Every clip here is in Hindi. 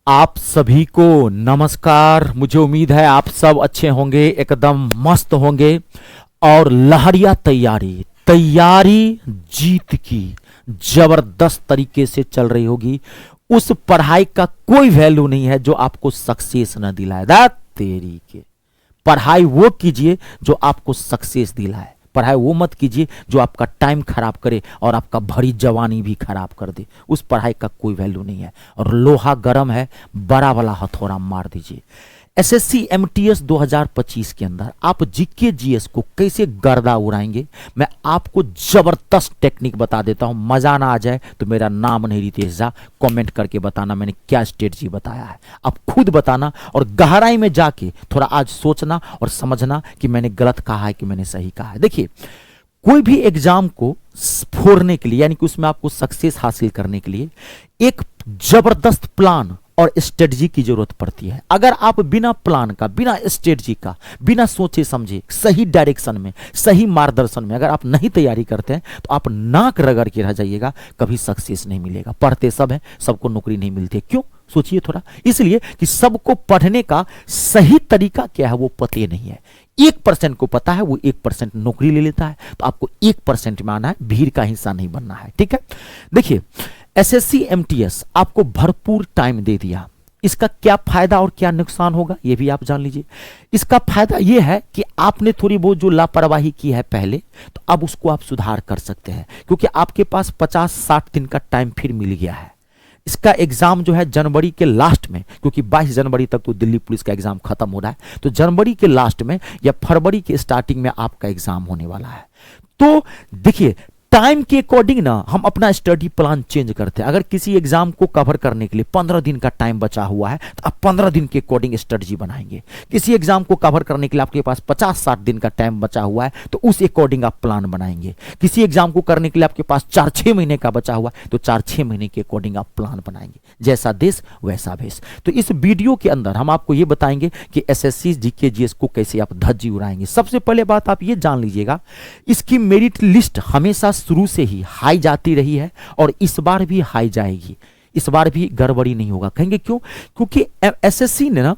आप सभी को नमस्कार। मुझे उम्मीद है आप सब अच्छे होंगे, एकदम मस्त होंगे और लहरिया तैयारी तैयारी जीत की जबरदस्त तरीके से चल रही होगी। उस पढ़ाई का कोई वैल्यू नहीं है जो आपको सक्सेस न दिलाए। दैट तेरी के पढ़ाई वो कीजिए जो आपको सक्सेस दिलाए। पढ़ाई वो मत कीजिए जो आपका टाइम खराब करे और आपका भरी जवानी भी खराब कर दे। उस पढ़ाई का कोई वैल्यू नहीं है। और लोहा गर्म है, बड़ा वाला हथौड़ा मार दीजिए। एसएससी एमटीएस 2025 के अंदर आप जीके जीएस को कैसे गर्दा उड़ाएंगे, मैं आपको जबरदस्त टेक्निक बता देता हूं। मजा ना आ जाए तो मेरा नाम नहीं रितेश झा, कमेंट करके बताना मैंने क्या स्ट्रेटजी बताया है। आप खुद बताना और गहराई में जाके थोड़ा आज सोचना और समझना कि मैंने गलत कहा है कि मैंने सही कहा है। देखिए, कोई भी एग्जाम को फोड़ने के लिए, यानी कि उसमें आपको सक्सेस हासिल करने के लिए एक जबरदस्त प्लान और स्ट्रेटजी की जरूरत पड़ती है। अगर आप बिना प्लान का, बिना स्ट्रेटजी का, बिना सोचे समझे सही डायरेक्शन में, सही मार्गदर्शन में अगर आप नहीं तैयारी करते हैं तो आप नाक रगड़ के रह जाइएगा, कभी सक्सेस नहीं मिलेगा। पढ़ते सब हैं, सबको नौकरी नहीं मिलती है। क्यों? सोचिए थोड़ा। इसलिए कि सबको पढ़ने का सही तरीका क्या है वो पता नहीं है। 1% को पता है, वो 1% नौकरी ले लेता है। तो आपको 1% में आना है, भीड़ का हिस्सा नहीं बनना है। ठीक है, देखिए, एसएससी एमटीएस आपको भरपूर टाइम दे दिया। इसका क्या फायदा और क्या नुकसान होगा ये भी आप जान लीजिए। इसका फायदा यह है कि आपने थोड़ी बहुत जो लापरवाही की है पहले, तो अब उसको आप सुधार कर सकते हैं, क्योंकि आपके पास 50-60 दिन का टाइम फिर मिल गया है। इसका एग्जाम जो है जनवरी के लास्ट में, क्योंकि 22 जनवरी तक तो दिल्ली पुलिस का एग्जाम खत्म हो रहा है, तो जनवरी के लास्ट में या फरवरी के स्टार्टिंग में आपका एग्जाम होने वाला है। तो देखिए, टाइम के अकॉर्डिंग ना हम अपना स्टडी प्लान चेंज करते हैं। अगर किसी एग्जाम को कवर करने के लिए 15 दिन का टाइम बचा हुआ है तो आप 15 दिन के अकॉर्डिंग स्ट्रेटजी बनाएंगे। किसी एग्जाम को कवर करने के लिए आपके पास 50-60 दिन का टाइम बचा हुआ है तो उस अकॉर्डिंग आप प्लान बनाएंगे। किसी एग्जाम को करने के लिए आपके पास 4-6 महीने का बचा हुआ है तो 4-6 महीने के अकॉर्डिंग आप प्लान बनाएंगे। जैसा देश वैसा भेष। तो इस वीडियो के अंदर हम आपको यह बताएंगे कि एसएससी जीके जीएस को कैसे आप धज्जी उड़ाएंगे। सबसे पहले बात आप ये जान लीजिएगा, इसकी मेरिट लिस्ट हमेशा शुरू से ही हाई जाती रही है और इस बार भी हाई जाएगी। इस बार भी गड़बड़ी नहीं होगा। कहेंगे क्यों? क्योंकि एसएससी ने ना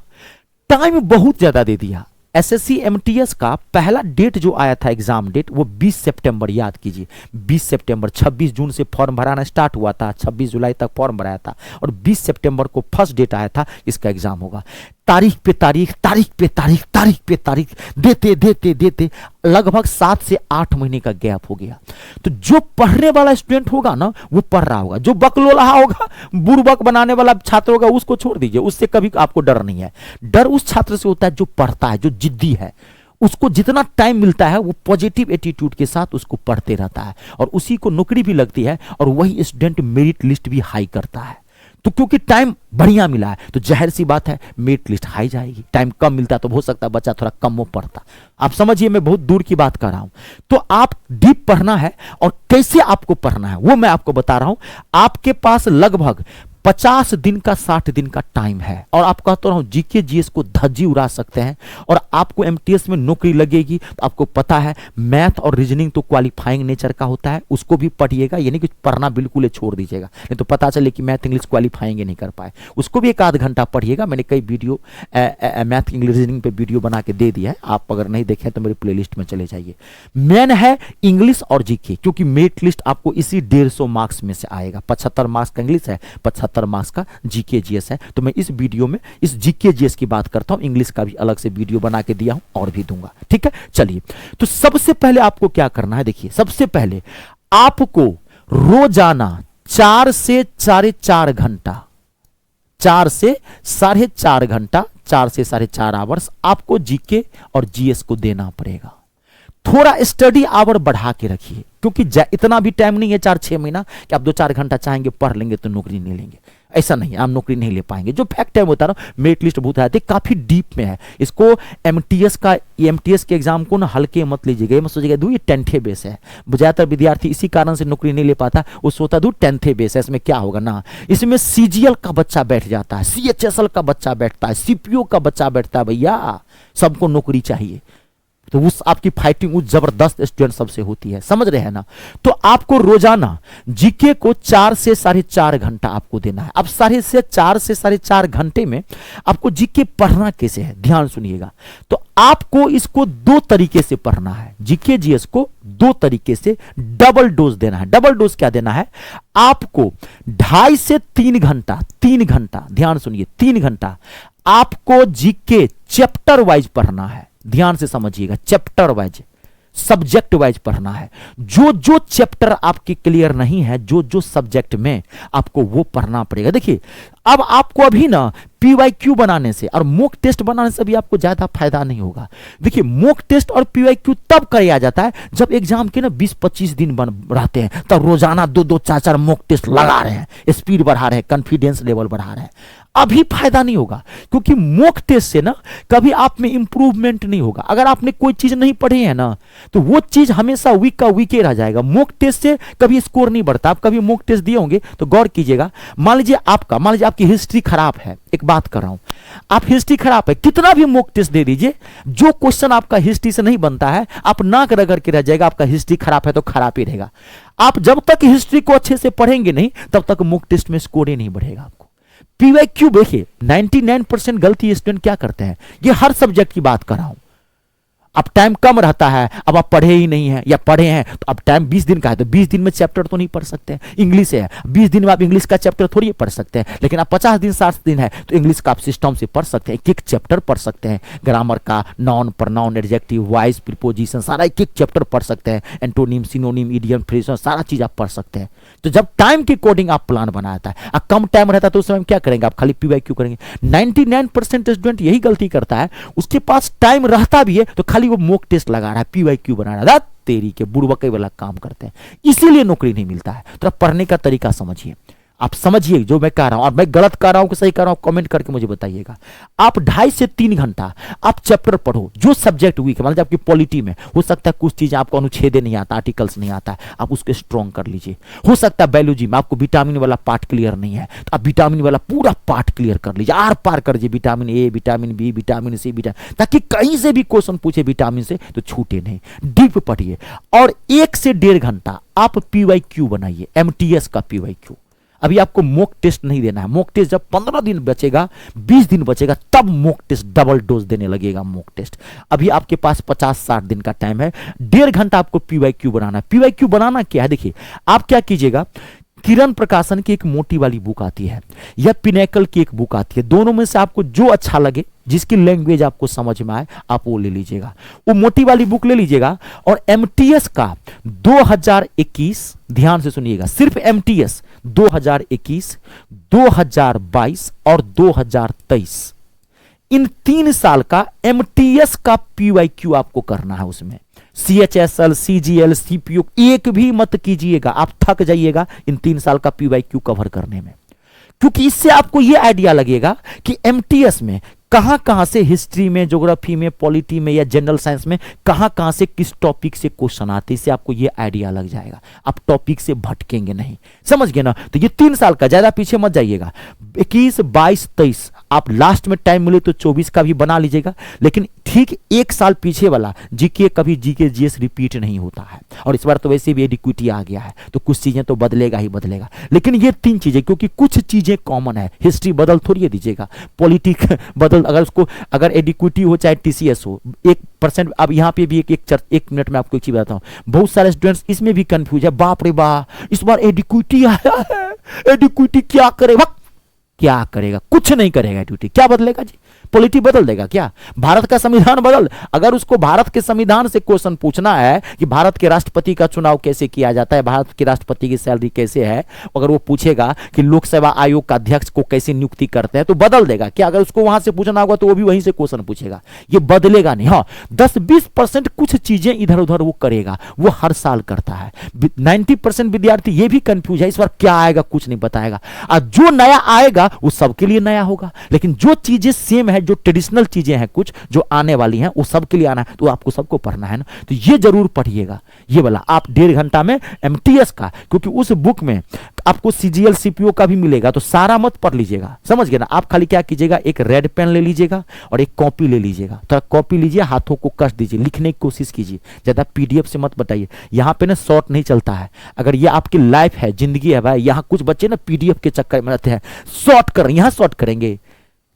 टाइम बहुत ज्यादा दे दिया। एसएससी एमटीएस का पहला डेट जो आया था, एग्जाम डेट, वो 20 सितंबर, याद कीजिए 20 सितंबर। 26 जून से फॉर्म भराना स्टार्ट हुआ था, 26 जुलाई तक फॉर्म भराया था और 20 सितंबर को फर्स्ट डेट आया था इसका एग्जाम होगा। तारीख पे तारीख, तारीख पे तारीख, तारीख पे तारीख देते देते देते लगभग 7 से 8 महीने का गैप हो गया। तो जो पढ़ने वाला स्टूडेंट होगा ना वो पढ़ रहा होगा, जो बकलोला होगा, बुर्बक बनाने वाला छात्र होगा, उसको छोड़ दीजिए, उससे कभी आपको डर नहीं है। डर उस छात्र से होता है जो पढ़ता है, जो जिद्दी है। उसको जितना टाइम मिलता है वो पॉजिटिव एटीट्यूड के साथ उसको पढ़ते रहता है और उसी को नौकरी भी लगती है और वही स्टूडेंट मेरिट लिस्ट भी हाई करता है। तो क्योंकि टाइम बढ़िया मिला है तो जाहिर सी बात है मेरिट लिस्ट हाई जाएगी। टाइम कम मिलता तो हो सकता है बच्चा थोड़ा कम वो पढ़ता। आप समझिए, मैं बहुत दूर की बात कर रहा हूं। तो आप डीप पढ़ना है और कैसे आपको पढ़ना है वो मैं आपको बता रहा हूं। आपके पास लगभग 50 दिन का 60 दिन का टाइम है और आप कहता रहा हूं जीके जीएस को धज्जी उड़ा सकते हैं और आपको एमटीएस में नौकरी लगेगी। तो आपको पता है मैथ और रीजनिंग तो क्वालिफाइंग नेचर का होता है, उसको भी पढ़िएगा, यानी कि पढ़ना बिल्कुल छोड़ दीजिएगा, नहीं तो पता चले कि मैथ इंग्लिश क्वालिफाइंग नहीं कर पाए। उसको भी 1 आध घंटा पढ़िएगा। मैंने कई वीडियो मैथ इंग्लिश रीजनिंग पे वीडियो बना के दे दिया है, आप अगर नहीं देखें तो मेरे प्लेलिस्ट में चले जाइए। मेन है इंग्लिश और जीके, क्योंकि मेरिट लिस्ट आपको इसी 150 मार्क्स में से आएगा। 75 मार्क्स का इंग्लिश है, 75 मार्क्स का जीके जीएस है। तो मैं इस वीडियो में इस जीके जीएस की बात करता हूं, इंग्लिश का भी अलग से वीडियो बना के दिया हूं और भी दूंगा। ठीक है, चलिए। तो सबसे पहले आपको क्या करना है, देखिए, सबसे पहले आपको रोजाना 4 से 4.5 घंटा, 4 से 4.5 घंटा, 4 से 4.5 आवर्स आपको जीके और जीएस को देना पड़ेगा। थोड़ा स्टडी आवर बढ़ा के रखिए, क्योंकि इतना भी टाइम नहीं है 4-6 महीना कि आप 2-4 घंटा चाहेंगे पढ़ लेंगे तो नौकरी नहीं लेंगे। ऐसा नहीं है, आप नौकरी नहीं ले पाएंगे। जो फैक्ट है बता रहा हूं, मेरिट लिस्ट बहुत आती है, काफी डीप में है। इसको एमटीएस के एग्जाम को ना हल्के मत लीजिएगा, मत सोचिएगा ये 10th बेस है। ज्यादातर विद्यार्थी इसी कारण से नौकरी नहीं ले पाता, वो सोता 10th बेस है, इसमें क्या होगा ना। इसमें सीजीएल का बच्चा बैठ जाता है, सीएचएसएल का बच्चा बैठता है, सीपीओ का बच्चा बैठता है। भैया सबको नौकरी चाहिए। तो उस आपकी फाइटिंग उस जबरदस्त स्टूडेंट सबसे होती है, समझ रहे हैं ना। तो आपको रोजाना जीके को 4 से 4.5 घंटा आपको देना है। अब 4 से 4.5 घंटे में आपको जीके पढ़ना कैसे है, ध्यान सुनिएगा। तो आपको इसको 2 तरीके से पढ़ना है, जीके जीएस को 2 तरीके से डबल डोज देना है। डबल डोज क्या देना है, आपको 2.5 से 3 घंटा, 3 घंटा, ध्यान सुनिए, 3 घंटा आपको जीके चैप्टर वाइज पढ़ना है। ध्यान से समझिएगा, चैप्टर वाइज, सब्जेक्ट वाइज पढ़ना है। जो जो चैप्टर आपके क्लियर नहीं है, जो जो सब्जेक्ट में, आपको वो पढ़ना पड़ेगा। देखिए अब आपको अभी ना पीवाईक्यू बनाने से और मॉक टेस्ट बनाने से भी आपको ज्यादा फायदा नहीं होगा। देखिए मॉक टेस्ट और पीवाईक्यू तब किया जाता है जब एग्जाम के ना 20-25 दिन बन रहते हैं, तब रोजाना 2-2, 4-4 मॉक टेस्ट लगा रहे हैं, स्पीड बढ़ा रहे हैं, कॉन्फिडेंस लेवल बढ़ा रहे हैं। अभी फायदा नहीं होगा, क्योंकि मॉक टेस्ट से ना कभी आप में इंप्रूवमेंट नहीं होगा। अगर आपने कोई चीज नहीं पढ़ी है ना, तो वो चीज हमेशा वीक का वीक ही रह जाएगा। मॉक टेस्ट से कभी स्कोर नहीं बढ़ता। आप कभी मॉक टेस्ट दिए होंगे तो गौर कीजिएगा। मान लीजिए आपकी हिस्ट्री खराब है, एक बात कर रहा हूं, आप हिस्ट्री खराब है, कितना भी मॉक टेस्ट दे दीजिए, जो क्वेश्चन आपका हिस्ट्री से नहीं बनता है, आप नाक रगड़ के रह जाएगा। आपका हिस्ट्री खराब है तो खराब ही रहेगा। आप जब तक हिस्ट्री को अच्छे से पढ़ेंगे नहीं, तब तक मॉक टेस्ट में स्कोर ही नहीं बढ़ेगा आपको। पीवाईक्यू देखिए 99% गलती स्टूडेंट क्या करते हैं, ये हर सब्जेक्ट की बात कर रहा हूं। अब टाइम कम रहता है, अब आप पढ़े ही नहीं है या पढ़े हैं तो अब टाइम 20 दिन का है, तो 20 दिन में चैप्टर तो नहीं पढ़ सकते। इंग्लिश है, 20 दिन में आप इंग्लिश का चैप्टर थोड़ी पढ़ सकते हैं, लेकिन आप 50 दिन 60 दिन है तो इंग्लिश का आप सिस्टम से पढ़ सकते हैं। एक चैप्टर पढ़ सकते हैं, ग्रामर का, noun, pronoun, adjective, voice, preposition, सारा एक चैप्टर पढ़ सकते हैं। एंटोनिम, सिनोनिम, इडियम, फ्रेज, सारा चीज आप पढ़ सकते हैं। तो जब टाइम के अकॉर्डिंग आप प्लान बनाता है, अब कम टाइम रहता है तो उस समय क्या करेंगे, आप खाली पीवाईक्यू करेंगे। 99% स्टूडेंट यही गलती करता है, उसके पास टाइम रहता भी है तो खाली वो मॉक टेस्ट लगा रहा है, पीवाईक्यू बना रहा है। तेरी के बुड़बके वाला काम करते हैं, इसीलिए नौकरी नहीं मिलता है। तो पढ़ने का तरीका समझिए, आप समझिए जो मैं कह रहा हूं, और मैं गलत कह रहा हूं कि सही कह रहा हूं, कमेंट करके मुझे बताइएगा। आप 2.5 से 3 घंटा आप चैप्टर पढ़ो, जो सब्जेक्ट वीक है। मान लीजिए आपकी पॉलिटी में हो सकता है कुछ चीजें आपको अनुच्छेद नहीं आता, आर्टिकल्स नहीं आता है, आप उसको स्ट्रॉन्ग कर लीजिए। हो सकता है बायोलॉजी में आपको विटामिन वाला पार्ट क्लियर नहीं है, तो आप विटामिन वाला पूरा पार्ट क्लियर कर लीजिए, आर पार कर लीजिए, vitamin A, vitamin B, vitamin C, ताकि कहीं से भी क्वेश्चन पूछे विटामिन से तो छूटे नहीं। डीप पढ़िए और 1 से 1.5 घंटा आप पीवाईक्यू बनाइए, एमटीएस का पीवाईक्यू। अभी आपको मॉक टेस्ट नहीं देना है। मॉक टेस्ट जब 15 दिन बचेगा, 20 दिन बचेगा, तब मॉक टेस्ट डबल डोज देने लगेगा मॉक टेस्ट। अभी आपके पास 50-60 दिन का टाइम है, 1.5 घंटा आपको पीवाईक्यू बनाना है। पीवाईक्यू बनाना क्या है, देखिए आप क्या कीजिएगा, किरण प्रकाशन की एक मोटी वाली बुक आती है या पिनेकल की एक बुक आती है, दोनों में से आपको जो अच्छा लगे, जिसकी लैंग्वेज आपको समझ में आए, आप वो ले लीजिएगा। वो मोटी वाली बुक ले लीजिएगा और एमटीएस का 2021, ध्यान से सुनिएगा, सिर्फ एमटीएस 2021, 2022 और 2023, इन 3 साल का एमटीएस का पीवाईक्यू आपको करना है। उसमें सीएचएसएल, सीजीएल, सीपीयू एक भी मत कीजिएगा, आप थक जाइएगा इन 3 साल का पीवाईक्यू कवर करने में। क्योंकि इससे आपको यह आइडिया लगेगा कि एमटीएस में कहां कहां से, हिस्ट्री में, ज्योग्राफी में, पॉलिटी में या जनरल साइंस में कहां कहां से किस टॉपिक से क्वेश्चन आते हैं। इससे आपको यह आइडिया लग जाएगा, आप टॉपिक से भटकेंगे नहीं। समझ गए ना। तो ये 3 साल का, ज्यादा पीछे मत जाइएगा। 21, 22, 23 आप लास्ट में टाइम मिले तो 24 का भी बना लीजिएगा, लेकिन ठीक 1 साल पीछे वाला जीके, कभी जीके जीएस रिपीट नहीं होता है। और इस बार तो वैसे भी एडिक्विटी आ गया है, तो कुछ चीजें तो बदलेगा ही बदलेगा, लेकिन ये 3 चीजें, क्योंकि कुछ चीजें कॉमन है। हिस्ट्री बदल थोड़ी दीजिएगा, पॉलिटिक बदल, अगर एडिक्विटी हो चाहे टीसीएस हो 1%। अब यहाँ पे भी एक मिनट में आपको एक चीज बताता हूँ, बहुत सारे स्टूडेंट्स इसमें भी कंफ्यूज है, बाप रे बाप इस बार एडिक्विटी आया है, एडिक्विटी क्या करेगा, क्या करेगा, कुछ नहीं करेगा। एडिक्विटी क्या बदलेगा जी, पॉलिटी बदल देगा क्या, भारत का संविधान बदल। अगर उसको भारत के संविधान से क्वेश्चन पूछना है कि भारत के राष्ट्रपति का चुनाव कैसे किया जाता है, भारत के राष्ट्रपति की सैलरी कैसे है, अगर वो पूछेगा कि लोकसेवा आयोग का अध्यक्ष को कैसे नियुक्ति करते हैं, तो बदल देगा क्या। अगर उसको वहां से पूछना होगा तो वो भी वहीं से क्वेश्चन पूछेगा, ये बदलेगा नहीं। हाँ 10-20% कुछ चीजें इधर उधर वो करेगा, वो हर साल करता है। 90% विद्यार्थी ये भी कंफ्यूज है, इस बार क्या आएगा कुछ नहीं बताएगा। और जो नया आएगा वो सबके लिए नया होगा, लेकिन जो चीजें सेम है, जो ट्रेडिशनल चीजें हैं कुछ जो आने वाली हैं वो सब के लिए आना है, तो आपको सबको पढ़ना है ना, तो ये जरूर पढ़िएगा। ये वाला आप 1.5 घंटा में एमटीएस का, क्योंकि उस बुक में आपको सीजीएल सीपीओ का भी मिलेगा, तो सारा मत पढ़ लीजिएगा, समझ गए ना। आप खाली क्या कीजिएगा, एक रेड पेन ले लीजिएगा और एक कॉपी ले लीजिएगा, तो कॉपी लीजिए, हाथों को कस दीजिए, लिखने की कोशिश कीजिए, ज्यादा पीडीएफ से मत बताइए। यहाँ पे ना शॉर्ट नहीं चलता है, अगर ये आपकी लाइफ है, जिंदगी है भाई, यहाँ कुछ बच्चे ना पीडीएफ के चक्कर में रहते हैं, शॉर्ट कर, यहाँ शॉर्ट करेंगे,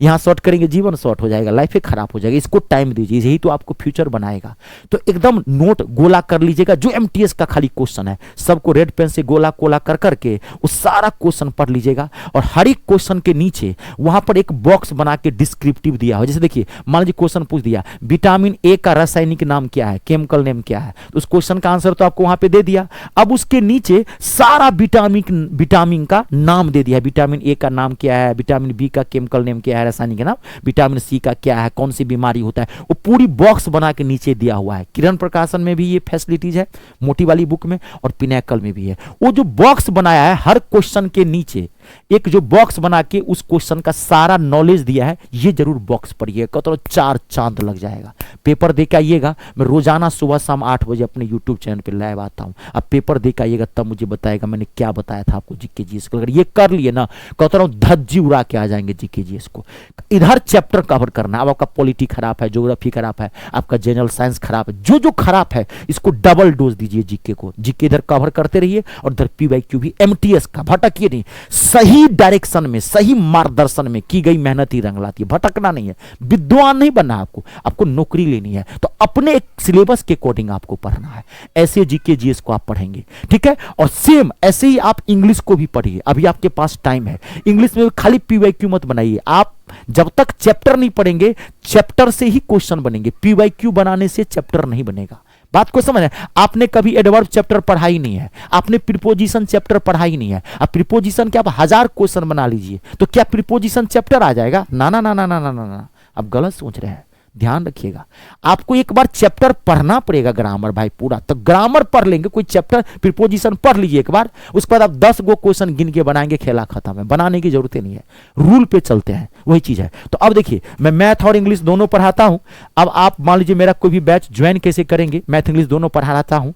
यहाँ शॉर्ट करेंगे, जीवन शॉर्ट हो जाएगा, लाइफ ही खराब हो जाएगा। इसको टाइम दीजिए, यही तो आपको फ्यूचर बनाएगा। तो एकदम नोट गोला कर लीजिएगा, जो एमटीएस का खाली क्वेश्चन है सबको रेड पेन से गोला गोला कर करके वो सारा क्वेश्चन पढ़ लीजिएगा। और हर एक क्वेश्चन के नीचे वहां पर एक बॉक्स बना के डिस्क्रिप्टिव दिया हो, जैसे देखिए मान लीजिए क्वेश्चन पूछ दिया विटामिन ए का रासायनिक नाम क्या है, केमिकल नेम क्या है, तो उस क्वेश्चन का आंसर तो आपको वहां पे दे दिया। अब उसके नीचे सारा विटामिन का नाम दे दिया, विटामिन ए का नाम क्या है, विटामिन बी का केमिकल नेम क्या है, रासायनिक नाम, विटामिन सी का क्या है, कौन सी बीमारी होता है, वो पूरी बॉक्स बना के नीचे दिया हुआ है। किरण प्रकाशन में भी ये फैसिलिटीज है, मोटी वाली बुक में, और पिनैकल में भी है। वो जो बॉक्स बनाया है हर क्वेश्चन के नीचे एक जो बॉक्स बना के उस क्वेश्चन का सारा नॉलेज दिया है, ये जरूर बॉक्स पढ़िएगा, तो 4 चांद लग जाएगा। पेपर दे के आइएगा, मैं रोजाना सुबह शाम 8 बजे अपने यूट्यूब चैनल पे लाइव आता हूं। अब पेपर दे के आइएगा, तब मुझे बताएगा मैंने क्या बताया था आपको जीके जीएस को। अगर ये कर लिए ना, कहता हूं धज्जी उड़ा के आ जाएंगे जीके जीएस को। इधर चैप्टर कवर करना है। अब आपका पॉलिटी खराब है, ज्योग्राफी खराब है, आपका जनरल साइंस खराब है, जो जो खराब है इसको डबल डोज दीजिए जीके को। जीके इधर कवर करते रहिए और इधर पीवाईक्यू भी एमटीएस का, भटकिए नहीं, सही डायरेक्शन में सही मार्गदर्शन में की गई मेहनत ही रंग लाती है। भटकना नहीं है, विद्वान नहीं बनना आपको, आपको नौकरी लेनी है, तो अपने एक सिलेबस के अकॉर्डिंग आपको पढ़ना है। ऐसे जीके जीएस को आप पढ़ेंगे, ठीक है। और सेम ऐसे ही आप इंग्लिश को भी पढ़िए, अभी आपके पास टाइम है। इंग्लिश में खाली पीवाईक्यू मत बनाइए, आप जब तक चैप्टर नहीं पढ़ेंगे चैप्टर से ही क्वेश्चन बनेंगे, पीवाईक्यू बनाने से चैप्टर नहीं बनेगा। बात को समझ है? आपने कभी एडवर्ब चैप्टर पढ़ा ही नहीं है, आपने प्रीपोजिशन चैप्टर पढ़ा ही नहीं है। अब प्रीपोजिशन के आप 1000 क्वेश्चन बना लीजिए, तो क्या प्रीपोजिशन चैप्टर आ जाएगा? ना ना ना ना ना ना ना, आप गलत सोच रहे हैं, ध्यान रखिएगा। आपको एक बार चैप्टर पढ़ना पड़ेगा, ग्रामर भाई पूरा, तो ग्रामर पढ़ लेंगे, कोई चैप्टर प्रीपोजिशन पढ़ लीजिए एक बार, उसके बाद आप 10 गो क्वेश्चन गिन के बनाएंगे, खेला खत्म है। बनाने की जरूरत नहीं है, रूल पे चलते हैं, वही चीज है। तो अब देखिए, मैं मैथ और इंग्लिश दोनों पढ़ाता हूं। अब आप मान लीजिए मेरा कोई भी बैच ज्वाइन कैसे करेंगे, मैथ इंग्लिश दोनों पढ़ाता हूं।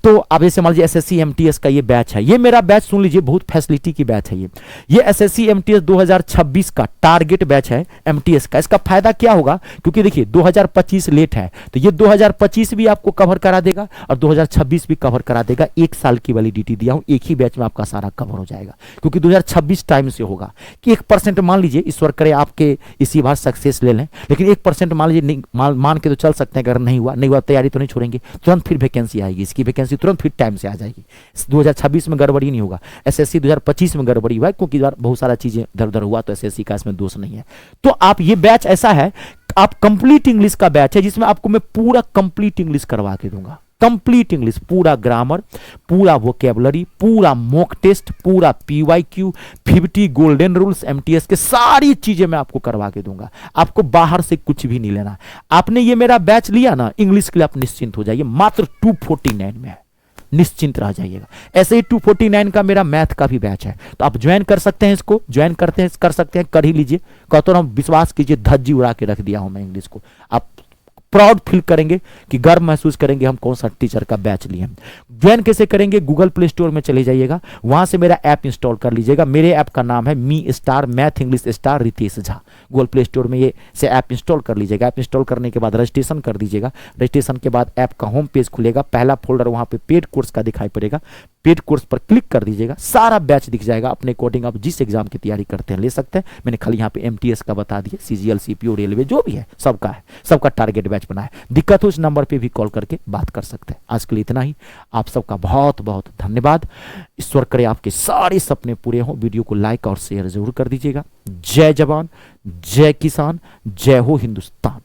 तो अब जैसे मान लीजिए एसएससी एमटीएस का ये बैच है, ये मेरा बैच सुन लीजिए, बहुत फैसिलिटी की बैच है ये एसएससी एमटीएस 2026 का टारगेट बैच है एमटीएस का। इसका फायदा क्या होगा, क्योंकि देखिए 2025 लेट है, तो ये 2025 भी आपको कवर करा देगा और 2026 भी कवर करा देगा। 1 साल की वैलिडिटी दिया हूं, एक ही बैच में आपका सारा कवर हो जाएगा, क्योंकि 2026 टाइम से होगा। कि 1% मान लीजिए, ईश्वर करे आपके इसी बार सक्सेस ले लें, लेकिन 1% मान लीजिए, मान के तो चल सकते हैं, अगर नहीं हुआ तैयारी तो नहीं छोड़ेंगे, तुरंत फिर वैकेंसी आएगी, इसकी वैकेंसी तुरंत फिर टाइम से आ जाएगी। 2026 में गड़बड़ी नहीं होगा, एसएससी 2025 में गड़बड़ी हुआ है, क्योंकि बहुत सारा चीजें इधर उधर हुआ, तो एसएससी का इसमें दोष नहीं है। तो आप ये बैच ऐसा है, आप कंप्लीट इंग्लिश का बैच है, जिसमें आपको मैं पूरा कंप्लीट इंग्लिश करवा के दूंगा। कंप्लीट इंग्लिश, पूरा ग्रामर, पूरा वोकेबलरी, पूरा मॉक टेस्ट, पूरा पीवाईक्यू, 50 गोल्डन रूल्स, एमटीएस के सारी चीजें मैं आपको करवा के दूंगा। आपको बाहर से कुछ भी नहीं लेना। आपने ये मेरा बैच लिया ना, इंग्लिश के लिए आप निश्चिंत हो जाइए, मात्र 249 में है, निश्चिंत रह जाइएगा। ऐसे ही 249 का मेरा मैथ का भी बैच है, तो आप ज्वाइन कर सकते हैं, इसको ज्वाइन कर सकते हैं, कर ही लीजिए। कहते हो, विश्वास कीजिए, धज्जी उड़ा के रख दिया हूं मैं इंग्लिश को। आप प्राउड फील करेंगे, कि गर्व महसूस करेंगे हम कौन सा टीचर का बैच लिए। ज्वाइन कैसे करेंगे, गूगल प्ले स्टोर में चले जाइएगा, वहां से मेरा ऐप इंस्टॉल कर लीजिएगा। मेरे ऐप का नाम है me star math English star Ritesh Jha. Google play store में ये से ऐप इंस्टॉल कर लीजिएगा। ऐप इंस्टॉल करने के बाद रजिस्ट्रेशन कर दीजिएगा। रजिस्ट्रेशन के बाद ऐप का होम पेज खुलेगा, पहला फोल्डर वहां पे पेड कोर्स का दिखाई पड़ेगा, पेड कोर्स पर क्लिक कर दीजिएगा, सारा बैच दिख जाएगा। अपने अकॉर्डिंग आप जिस एग्जाम की तैयारी करते हैं ले सकते हैं। मैंने खाली यहाँ पे एमटीएस का बता दिया, सीजीएल सीपीओ रेलवे जो भी है सबका है, सबका टारगेट बैच बना है। दिक्कत हो, इस नंबर पे भी कॉल करके बात कर सकते हैं। आज के लिए इतना ही, आप सबका बहुत बहुत धन्यवाद। ईश्वर करे आपके सारे सपने पूरे हों। वीडियो को लाइक और शेयर जरूर कर दीजिएगा। जय जवान, जय किसान, जय हो हिंदुस्तान।